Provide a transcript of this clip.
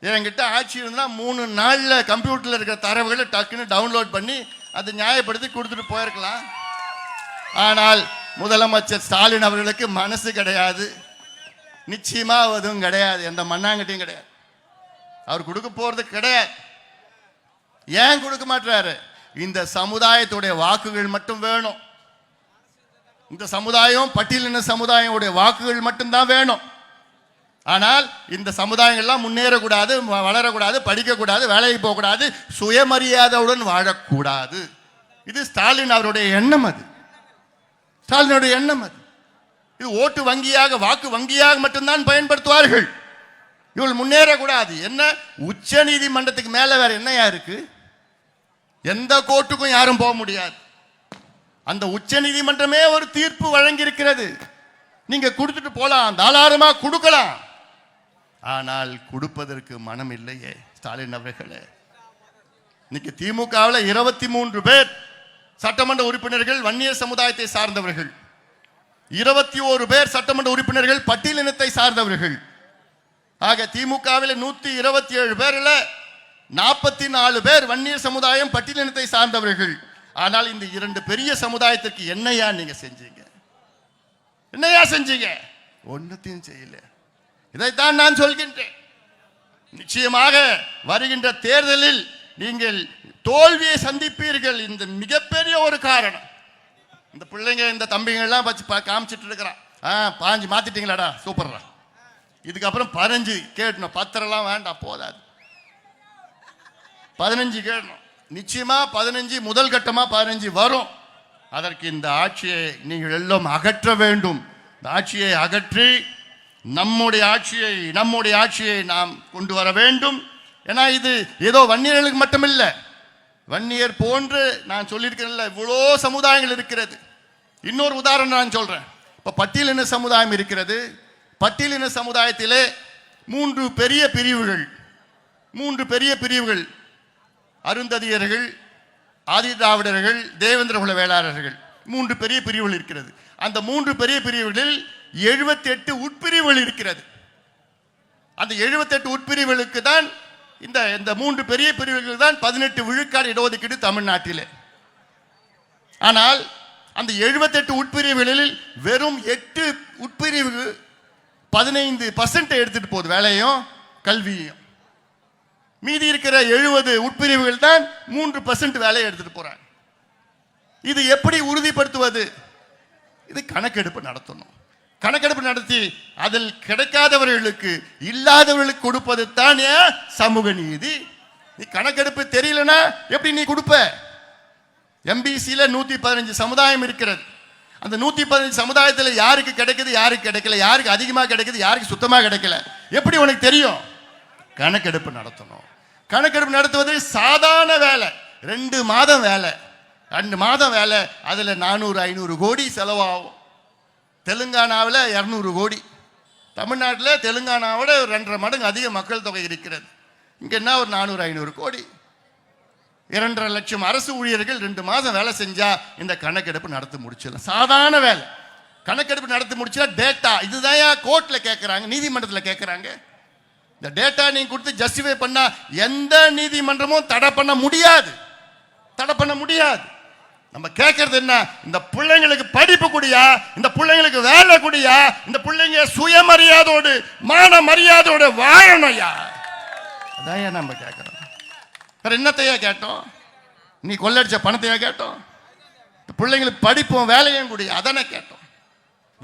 என்கிட்ட ஆட்சி இருந்தால் 3 நாளில் கம்ப்யூட்டரில் இருக்கிற தரவுகளை டக்குன்னு டவுன்லோட் பண்ணி அதை நியாயப்படுத்தி கொடுத்துட்டு போயிருக்கலாம். ஆனால் முதலமைச்சர் ஸ்டாலின் அவர்களுக்கு மனசு கிடையாது, நிச்சயமா அதுவும் கிடையாது, எந்த மண்ணாங்கட்டியும் கிடையாது, அவர் கொடுக்க போறது கிடையாது. ஏன் கொடுக்க மாட்டாரு? இந்த சமுதாயத்துடைய வாக்குகள் மட்டும் வேணும். இந்த சமுதாயம் பட்டியலின சமுதாயம் வாக்குகள் மட்டும்தான் வேணும். ஆனால் இந்த சமுதாயங்கள்லாம் முன்னேறக்கூடாது, வளரக்கூடாது, படிக்கக்கூடாது, வேலைக்கு போகக்கூடாது, சுயமரியாதையுடன் வாழக்கூடாது. இது ஸ்டாலின் அவருடைய எண்ணம். அது ஸ்டாலினுடைய எண்ணம். அது இது ஓட்டு வங்கியாக, வாக்கு வங்கியாக மட்டும்தான் பயன்படுத்துவார்கள். இவள் முன்னேறக்கூடாது. என்ன உச்ச நீதிமன்றத்துக்கு மேல வேற என்னையா இருக்கு? எந்த கோர்ட்டுக்கும் யாரும் போக முடியாது. அந்த உச்ச நீதிமன்றமே ஒரு தீர்ப்பு வழங்கி இருக்கிறது. நீங்க கொடுத்துட்டு போலாம், தாராளமா கொடுக்கலாம். ஆனால் கொடுப்பதற்கு மனம் இல்லையே ஸ்டாலின் அவர்களே. இன்னைக்கு திமுகவில் 23 பேர் சட்டமன்ற உறுப்பினர்கள் வன்னியர் சமுதாயத்தை சார்ந்தவர்கள், 21 பேர் சட்டமன்ற உறுப்பினர்கள் பட்டியலினத்தை சார்ந்தவர்கள். ஆக திமுகவில் 127 பேர்ல 44 பேர் வன்னியர் சமுதாயம் பட்டியலினத்தை சார்ந்தவர்கள். ஆனால் இந்த 2 பெரிய சமுதாயத்திற்கு என்னையா நீங்க செஞ்சீங்க? என்னையா செஞ்சீங்க? ஒன்னத்தையும் செய்யல. இதைத்தான் நான் சொல்கின்றேன். நிச்சயமாக வருகின்ற தேர்தலில் நீங்கள் தோல்வியை சந்திப்பீர்கள். இந்த மிகப்பெரிய ஒரு காரணம். இந்த பிள்ளைங்க, இந்த தம்பிங்கெல்லாம் வச்சு காமிச்சிட்டு இருக்கிறான். பாஞ்சு மாத்திட்டீங்களாடா, சூப்பர்ரா. இதுக்கப்புறம் 15 கேட்டணும். 10 வேண்டாம், போதாது, 15 கேட்கணும். நிச்சயமா 15 முதல் கட்டமா 15 வரும். அதற்கு இந்த ஆட்சியை நீங்கள் எல்லாம் அகற்ற வேண்டும். இந்த ஆட்சியை அகற்றி நம்முடைய ஆட்சியை நாம் கொண்டு வர வேண்டும். ஏன்னா இது ஏதோ வன்னியர்களுக்கு மட்டுமில்ல, வன்னியர் போன்று நான் சொல்லியிருக்கிறேன்ல, இவ்வளோ சமுதாயங்கள் இருக்கிறது. இன்னொரு உதாரணம் நான் சொல்றேன். இப்ப பட்டியலின சமுதாயம் இருக்கிறது. பட்டியலின சமுதாயத்திலே 3 பெரிய பிரிவுகள், அருந்ததியர்கள், ஆதி திராவிடர்கள், தேவேந்திர குல வேளாளர்கள், 3 பெரிய பிரிவுகள் இருக்கிறது. அந்த 3 பெரிய பிரிவுகளில் 78 உட்பிரிவுகள் இருக்கிறது. அந்த 78 உட்பிரிவுகளுக்கு தான் இந்த 3 பெரிய பிரிவுகள் தான் 18 விழுக்காடு இடஒதுக்கீடு தமிழ்நாட்டிலே. ஆனால் அந்த 78 உட்பிரிவுகளில் வெறும் 8 உட்பிரிவு 15% எடுத்துட்டு போகுது, வேலையும் கல்வியும். மீதி இருக்கிற 70 உட்பிரிவுகள் தான் 3% வேலையை எடுத்துட்டு போறாங்க. இது எப்படி உறுதிப்படுத்துவது? இது கணக்கெடுப்பு நடத்தணும். கணக்கெடுப்பு நடத்தி அதில் கிடைக்காதவர்களுக்கு, இல்லாதவர்களுக்கு கொடுப்பது தான் சமூக நீதி. நீ கணக்கெடுப்பு தெரியலனா எப்படி நீ கொடுப்ப? எம்பிசியில 115 சமுதாயம் இருக்கிறது. அந்த 115 சமுதாயத்தில் யாருக்கு கிடைக்குது, யாருக்கு கிடைக்கல, யாருக்கு அதிகமாக கிடைக்குது, யாருக்கு சுத்தமாக கிடைக்கல, எப்படி உனக்கு தெரியும்? கணக்கெடுப்பு நடத்தணும். கணக்கெடுப்பு நடத்துவது சாதாரண வேலை. 2 மாதம் வேலை, 2 மாதம் வேலை. அதில் 400-500 கோடி செலவாகும். தெலுங்கானாவில் 200 கோடி, தமிழ்நாட்டில் தெலுங்கானாவோட 2.5 மடங்கு அதிக மக்கள் தொகை இருக்கிறது. இங்கே என்ன ஒரு 400-500 கோடி, 2.5 லட்சம் அரசு ஊழியர்கள் 2 மாதம் வேலை செஞ்சா இந்த கணக்கெடுப்பு நடத்தி முடிச்சிடலாம். சாதாரண வேலை. கணக்கெடுப்பு நடத்தி முடிச்சா டேட்டா, இதுதான் கோர்ட்ல கேட்கறாங்க, நீதிமன்றத்தில் கேட்கறாங்க. இந்த டேட்டா நீங்க கொடுத்து ஜஸ்டிஃபை பண்ணா எந்த நீதிமன்றமும் தடை பண்ண முடியாது. நம்ம கேட்கறது என்ன? இந்த பிள்ளைங்களுக்கு படிப்பு கூடியா, இந்த பிள்ளைங்களுக்கு வேலை கூடியா, இந்த பிள்ளைங்க சுயமரியாதையோடு மான மரியாதையோடு வாழணும்யா. அதான் நம்ம கேட்கிறோம். வேற என்னத்தையா கேட்டோம்? நீ கொள்ளடிச்ச பணத்தையா கேட்டோம்? பிள்ளைங்களுக்கு படிப்பும் வேலையும் கூடிய அதானே கேட்டோம்.